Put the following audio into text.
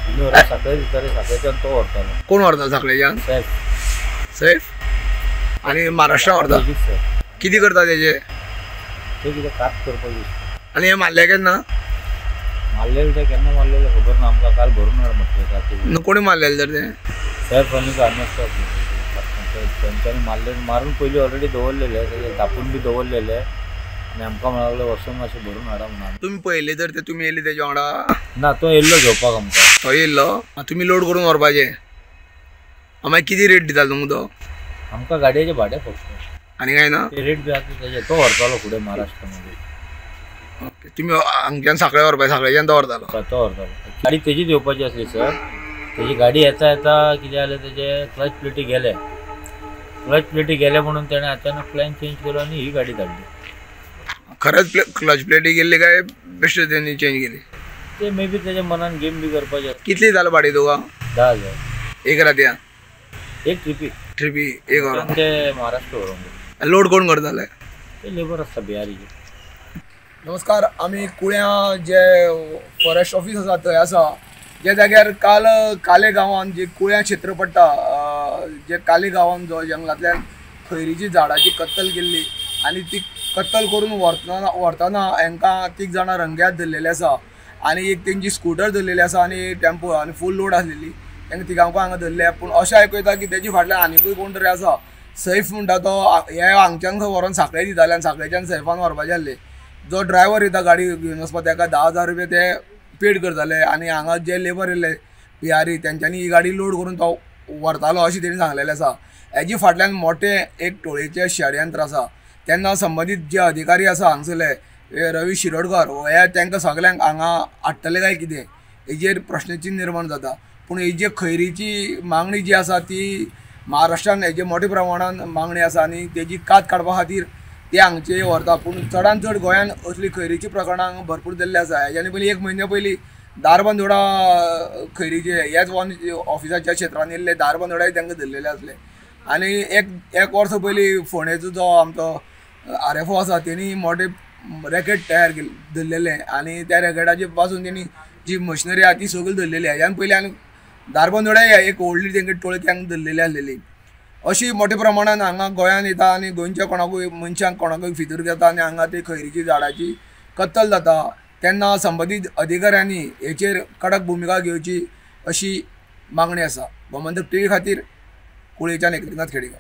तुम्ही व्हरता साखळे दिसता साखळेच्यान तो व्हरतालो. कोण व्हरता साखळेच्यान? सैफ. आणि महाराष्ट्रा व्हरता. किती करता तेजे? ते कितें कात करपाक दिसता. आणि हे मारले केन्ना? मारलेले ते केन्ना मारलेले खबर ना आमकां. काल भरून हाड म्हटलें. कोणी मारलेले तर ते? सैफ आनी आसता तेंच्यांनी मारून पयलीं ऑलरेडी दवरलेले, तेजे धापून बी दवरलेले आनी आमकां म्हणूंक लागले वचून मातशें भरून हाडा म्हणून. तुम्ही पळयले तर ते तुमी येयले तेजे वांगडा? ना, तो येयल्लो घेवपाक आमकां. तो येयल्लो? तुमी लोड करून व्हरपाचे. मागीर किती रेट दिता तुमकां तो? आमकां गाडयेचें भाडें फक्त. आनी काय ना? ते रेट बी आसा तेजे. तो व्हरतालो फुडें महाराष्ट्रामध्ये. ओके. तुमी हांगच्यान साखळे व्हरपाचे, साखळेच्यान तो व्हरतालो? तो व्हरतालो. गाडी तेजीच येवपाची आसली सर. तेजी गाडी येता येता कितें जालें, तेजे क्लच प्लेटी गेले म्हणून तेणें अचानक प्लॅन चेंज केलो आनी ही गाडी धाडली. खरंच क्लच प्लेटी गेल्ली काय बेश्टे त्यांनी चेंज केली? ते मे बी तेज्या मनान गेम बी करपाचें. कितली जालें भाडें तुका? 10,000 एक रातया? एक ट्रिपी एक व्हरोन? ते महाराष्ट्र व्हरोंक. लोड कोण करताले? ते लेबर आसता बिहारीचे. नमस्कार. आमी कुळ्या जे फॉरेस्ट ऑफिस आसा थंय आसा. ज्या जाग्यार काल काले गांवांत जे कुळ्या क्षेत्र पडटा, जे काले गांवांत जो जंगलांतल्यान खैरीची झाडाची कत्तल केल्ली आनी ती कत्तल करून व्हरतना हांकां 3 जाणां रंग्यात धरलेले आसा आनी एक तेंची स्कूटर धरलेली आसा आनी टेम्पो आनी फूल लोड आसलेली. तांकां तिगांकूय हांगा धरले. पूण अशें आयकूं येता की तेजे फाटल्यान आनीकूय कोण तरी आसा. सैफ म्हणटा तो हे हांगच्यान खंय व्हरोन साखळे दिताले आनी साखळेच्यान सैफान व्हरपाचे आसले. जो ड्रायव्हर येता गाडी घेवन वचपाक ताका 10,000 रुपया ते पेड करताले आनी हांगा जे लेबर येयले बिहारी तेंच्यांनी ही गाडी लोड करून तो व्हरतालो अशें तेणी सांगलेलें आसा. हेजे फाटल्यान मोठे एक टोळेचे षडयंत्र आसा. तेन्ना संबंदीत जे अधिकारी आसा हांगसरले रवी शिरोडकर हे तांकां सगल्यांक हांगा हाडटले काय कितें हेजेर प्रश्नचिन्ह निर्माण जाता. पूण ही जी खैरीची मागणी जी आसा ती महाराष्ट्रान हेजे मोठ्या प्रमाणान मागणी आसा आनी तेजी कात काडपा खातीर ते हांगचे व्हरता. पूण चडांत चड गोंयान असली खैरीची प्रकरणां भरपूर जाल्ली आसा. हेज्यानी पयलीं 1 म्हयन्या पयलीं दारबांदोडा खैरीचे हेच वन ऑफिसाच्या क्षेत्रांत येयल्ले दारबांदोडाय तांकां धरलेले आसले. आनी एक वर्स पयलीं फोंडेचो जो आमचो RFO आसा तेणी मोठे रॅकेट तयार धरलेले आनी त्या रॅकेटाचे पासून तेणी जी मशिनरी आहा ती सगळी धरलेली. हेज्यान पयलीं आनी दारबांदोडाय एक व्हडली तेंगे टोळक्यांक धरलेली आसलेली. अशी मोठ्या प्रमाणान हांगा गोंयान येता आनी गोंयच्या कोणाकूय मनशांक कोणाकूय फितूर घेता आनी हांगा ती खैरीची झाडाची कत्तल जाता. तेन्ना संबंदीत अधिकाऱ्यांनी हेचेर कडक भुमिका घेवची अशी मागणी आसा. गोमंतक TV खातीर कुळेच्यान एकनाथ खेडेकर.